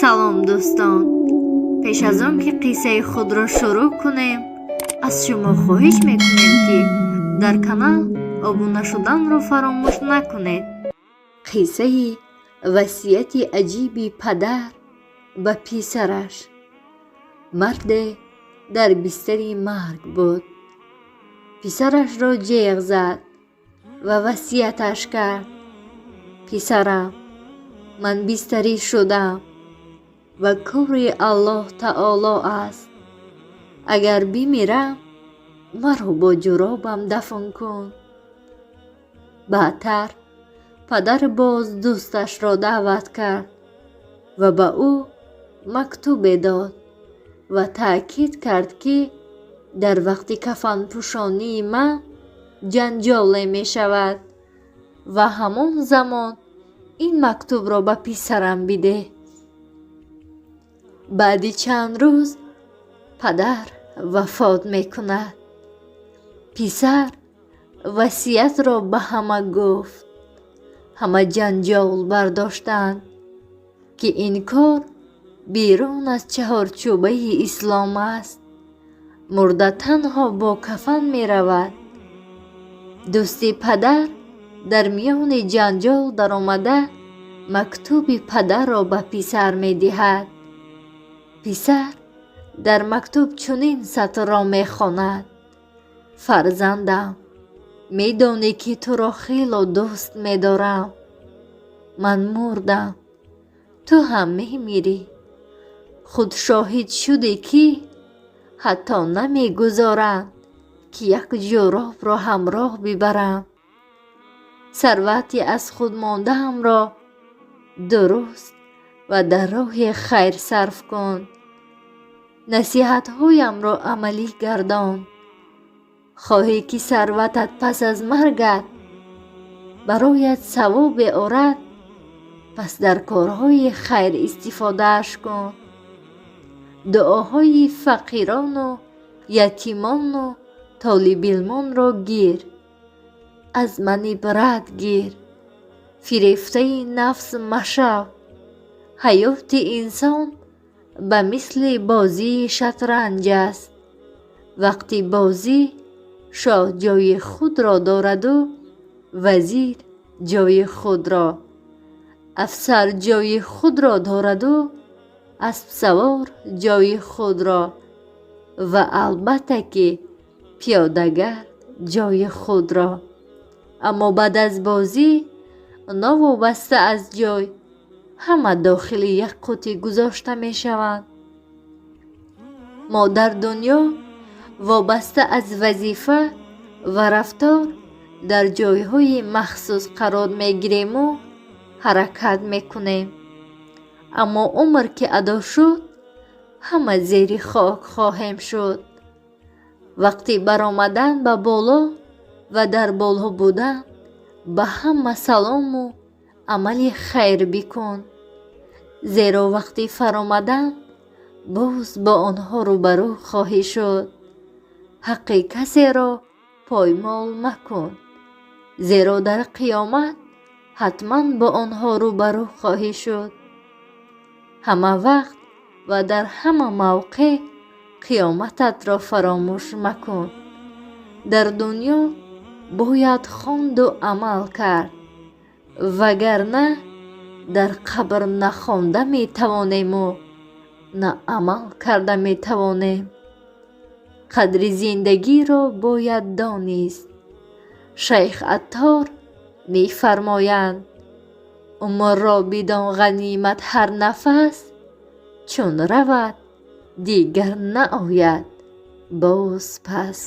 салом дӯстон, пеш аз он ки қиссаи худро шурӯъ кунем, аз шумо хоҳиш мекунем ки дар канал обуна шуданро фаромӯш накунед. қиссаи васияти аҷиби падар ба писараш. марде дар бистари марг буд. писарашро ҷеғ зад ва васияташ кард: писарам, ман бистарӣ шудам ва кори Аллоҳ таоло аст. агар бимирам, маро бо ҷуробам дафн кун. баъдтар падар боз дӯсташро даъват кард ва ба ӯ мактубе дод ва таъкид кард ки дар вақти кафанпӯшонии ман ҷанҷоле мешавад ва ҳамон замон ин мактубро ба писарам бидеҳ. баъди чанд рӯз падар вафот мекунад. писар васиятро ба ҳама гуфт. ҳама ҷанҷол бардоштанд ки ин кор берун аз чаҳорчӯбаи ислом аст. мурда танҳо бо кафан меравад. дӯсти падар дар миёни ҷанҷол даромада мактуби падарро ба писар медиҳад. писар дар мактуб чунин сатрро мехонад: фарзандам, медонӣ ки туро хело дӯст медорам. ман мурдам, ту ҳам мемирӣ. худ шоҳид шудӣ ки ҳатто намегузоранд ки як ҷуробро ҳамроҳ бибарам. сарвати аз худ мондаамро дуруст ва дар роҳи хайр сарф кун. насиҳатҳоямро амалӣ гардон. хоҳӣ ки сарватат пас аз маргат бароят савобе орад, пас дар корҳои хайр истифодааш кун. дуоҳои фақирону ятимону толибилмонро гир. аз ман ибрат гир. фирефтаи нафс машав. ҳаёти инсон ба мисли бозии шатранҷ аст. вақти бозӣ шоҳ ҷои худро дораду вазир ҷои худро, афсар ҷои худро дораду аспсавор ҷои худро ва албатта ки пиёдагард ҷои худро. аммо баъд аз бозӣ, новобаста аз ҷой, ҳама дохили як қутӣ гузошта мешаванд. мо дар дунё вобаста аз вазифа ва рафтор дар ҷойҳои махсус қарор мегирему ҳаракат мекунем. аммо умр ки адо шуд, ҳама зери хок хоҳем шуд. вақти баромадан ба боло ва дар боло будан ба ҳама салому амали хайр бикун. зеро вақти фаромадан боз бо онҳо рӯбарӯ хоҳӣ шуд. ҳаққи касеро поймол макун, зеро дар қиёмат ҳатман бо онҳо рӯбарӯ хоҳӣ шуд. ҳама вақт ва дар ҳама мавқеъ қиёмататро фаромӯш макун. дар дунё бояд хонду амал кард, вагарна дар қабр на хонда метавонему, на амал карда метавонем. қадри зиндагиро бояд донист. шайх Аттор мефармоянд: умрро бидон ғанимат ҳар нафас, чун равад, дигар наояд боз пас.